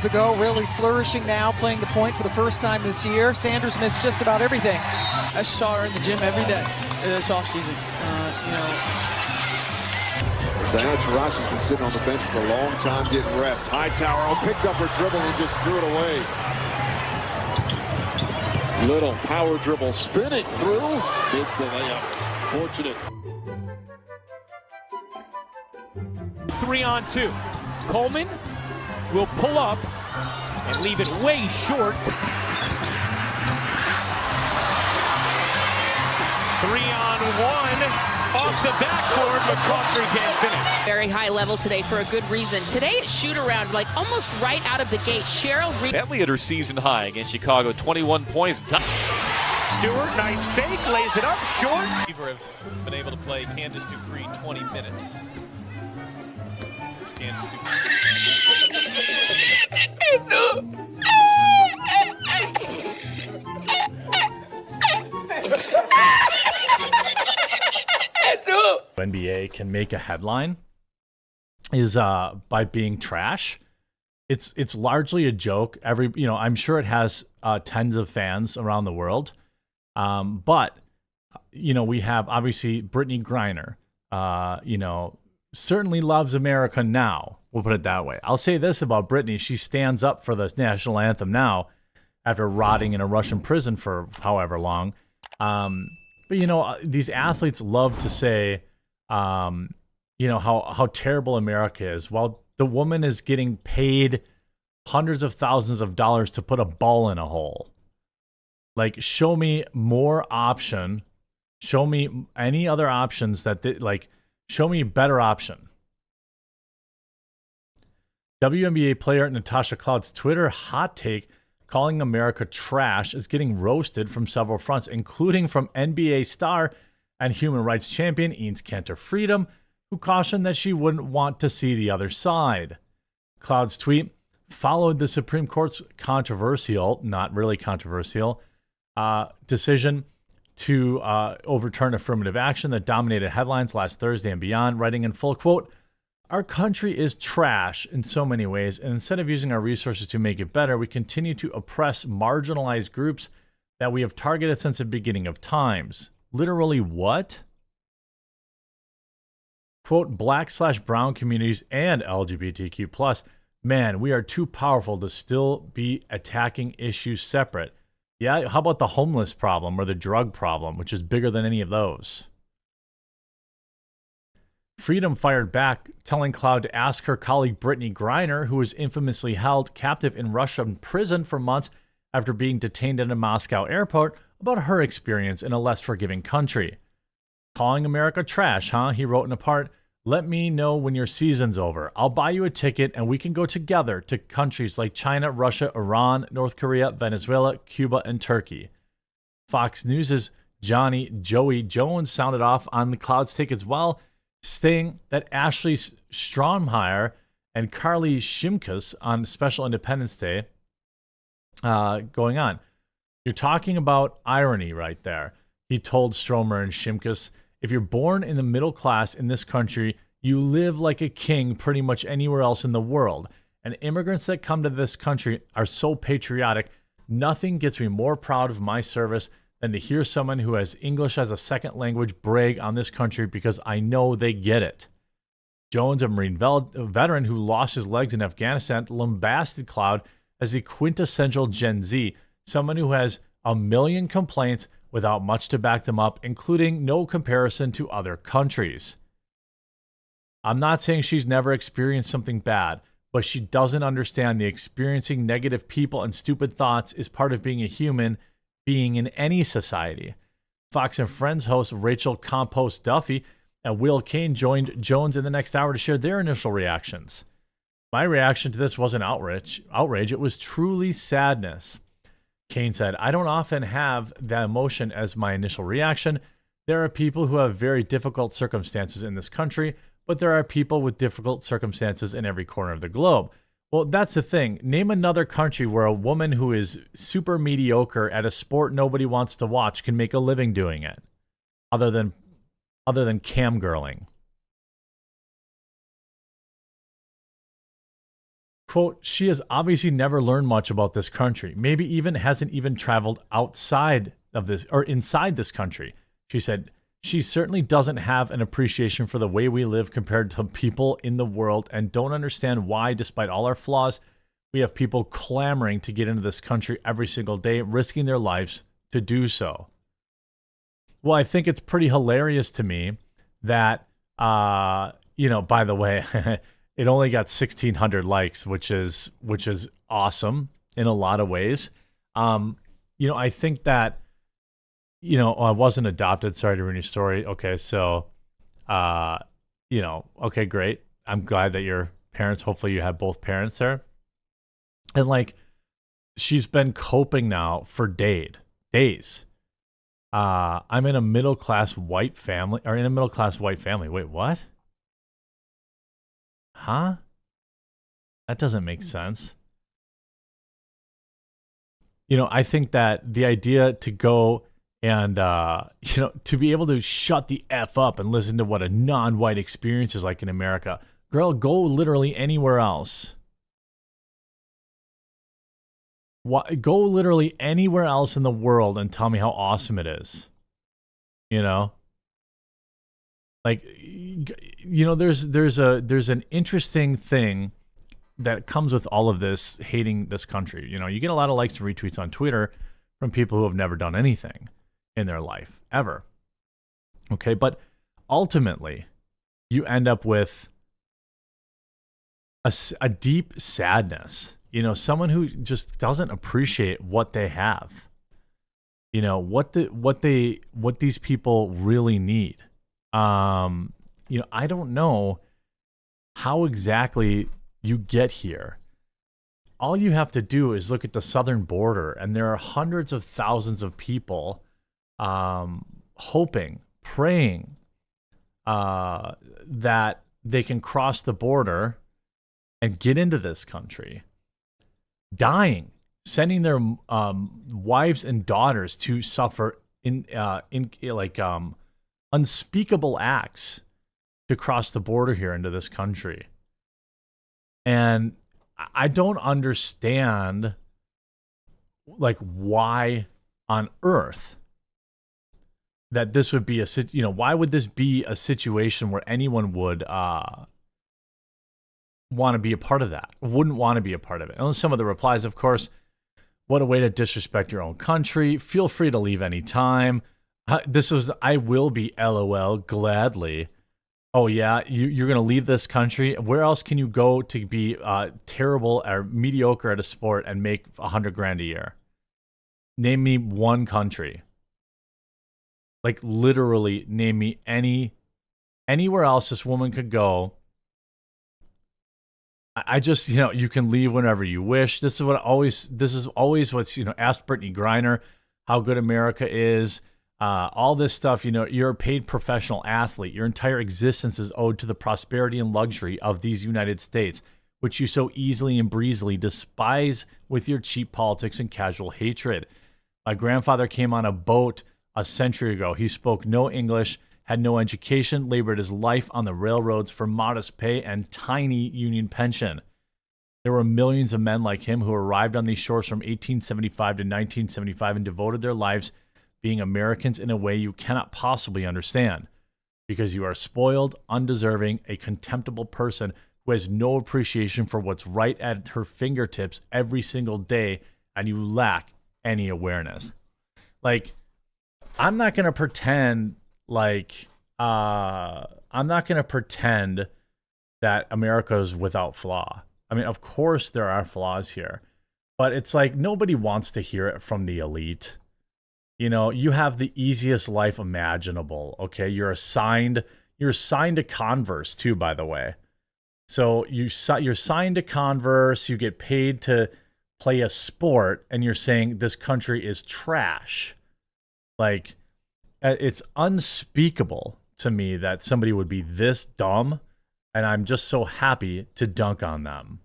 years ago, really flourishing now, playing the point for the first time this year. Sanders missed just about everything. I saw her in the gym every day this offseason. Diana Taurasi's been sitting on the bench for a long time getting rest. Hightower picked up her dribble and just threw it away. Little power dribble spinning through. Missed the layup. Fortunate. 3-on-2. Coleman will pull up and leave it way short. 3-on-1 off the backboard. McCautry can't finish. Very high level today for a good reason. Today at shoot around, like almost right out of the gate, Cheryl Bentley at her season high against Chicago, 21 points. Stewart, nice fake, lays it up short. Have been able to play Candace Dupree 20 minutes. Candace Dupree. WNBA can make a headline is by being trash. It's largely a joke. I'm sure it has tens of fans around the world. But we have obviously Brittany Griner, certainly loves America now. We'll put it that way. I'll say this about Brittany. She stands up for the national anthem now after rotting in a Russian prison for however long. But these athletes love to say, how terrible America is. While the woman is getting paid hundreds of thousands of dollars to put a ball in a hole. Like, show me more option. Show me any other options show me a better option. WNBA player Natasha Cloud's Twitter hot take calling America trash is getting roasted from several fronts, including from NBA star and human rights champion Enes Kanter Freedom, who cautioned that she wouldn't want to see the other side. Cloud's tweet followed the Supreme Court's controversial, not really controversial, decision to overturn affirmative action that dominated headlines last Thursday and beyond, writing in full quote, "Our country is trash in so many ways, and instead of using our resources to make it better, we continue to oppress marginalized groups that we have targeted since the beginning of times." Literally what? Quote, "Black/brown communities and LGBTQ+, man, we are too powerful to still be attacking issues separate. Yeah, how about the homeless problem or the drug problem, which is bigger than any of those?" Freedom fired back, telling Cloud to ask her colleague Brittany Griner, who was infamously held captive in Russian prison for months after being detained at a Moscow airport, about her experience in a less forgiving country. "Calling America trash, huh?" He wrote in a part. "Let me know when your season's over. I'll buy you a ticket and we can go together to countries like China, Russia, Iran, North Korea, Venezuela, Cuba, and Turkey." Fox News' Joey Jones sounded off on the Cloud's take as well, saying that Ashley Strommeyer and Carly Shimkus on Special Independence Day going on. "You're talking about irony right there," he told Stromer and Shimkus. "If you're born in the middle class in this country, you live like a king pretty much anywhere else in the world. And immigrants that come to this country are so patriotic. Nothing gets me more proud of my service than to hear someone who has English as a second language brag on this country because I know they get it." Jones, a Marine veteran who lost his legs in Afghanistan, lambasted Cloud as the quintessential Gen Z, someone who has a million complaints without much to back them up, including no comparison to other countries. "I'm not saying she's never experienced something bad, but she doesn't understand the experiencing negative people and stupid thoughts is part of being a human being in any society." Fox and Friends host Rachel Compost Duffy and Will Kane joined Jones in the next hour to share their initial reactions. "My reaction to this wasn't outrage. It was truly sadness." Kane said, "I don't often have that emotion as my initial reaction. There are people who have very difficult circumstances in this country, but there are people with difficult circumstances in every corner of the globe." Well, that's the thing. Name another country where a woman who is super mediocre at a sport nobody wants to watch can make a living doing it, other than camgirling. quote, she has obviously never learned much about this country, maybe even hasn't even traveled outside of this or inside this country. She said, she certainly doesn't have an appreciation for the way we live compared to people in the world and don't understand why, despite all our flaws, we have people clamoring to get into this country every single day, risking their lives to do so. Well, I think it's pretty hilarious to me that, by the way, it only got 1,600 likes, which is awesome in a lot of ways. I think that, I wasn't adopted. Sorry to ruin your story. Okay, so, okay, great. I'm glad that your parents, hopefully you have both parents there. And like, she's been coping now for days. I'm in a middle-class white family, Wait, what? Huh? That doesn't make sense. I think that the idea to go and, to be able to shut the F up and listen to what a non-white experience is like in America. Girl, go literally anywhere else. Go literally anywhere else in the world and tell me how awesome it is. There's an interesting thing that comes with all of this hating this country. You get a lot of likes and retweets on Twitter from people who have never done anything in their life ever. Okay, but ultimately you end up with a deep sadness. Someone who just doesn't appreciate what they have. What these people really need. I don't know how exactly you get here. All you have to do is look at the southern border, and there are hundreds of thousands of people hoping, praying that they can cross the border and get into this country. Dying, sending their wives and daughters to suffer in unspeakable acts to cross the border here into this country. And I don't understand, why on earth that this would be why would this be a situation where anyone would want to be a part of that, wouldn't want to be a part of it. And some of the replies, of course, what a way to disrespect your own country. Feel free to leave anytime. I will be LOL gladly. Oh yeah, you're going to leave this country. Where else can you go to be terrible or mediocre at a sport and make $100,000 a year? Name me one country. Literally name me anywhere else this woman could go. I just, you can leave whenever you wish. This is always what's, ask Brittany Griner how good America is. All this stuff, you're a paid professional athlete. Your entire existence is owed to the prosperity and luxury of these United States, which you so easily and breezily despise with your cheap politics and casual hatred. My grandfather came on a boat a century ago. He spoke no English, had no education, labored his life on the railroads for modest pay and tiny union pension. There were millions of men like him who arrived on these shores from 1875 to 1975 and devoted their lives being Americans in a way you cannot possibly understand, because you are spoiled, undeserving, a contemptible person who has no appreciation for what's right at her fingertips every single day, and you lack any awareness. I'm not going to pretend that America is without flaw. I mean, of course there are flaws here, but it's nobody wants to hear it from the elite. You have the easiest life imaginable. Okay. You're assigned to Converse too, by the way. So you're signed to Converse, you get paid to play a sport, and you're saying this country is trash. It's unspeakable to me that somebody would be this dumb, and I'm just so happy to dunk on them.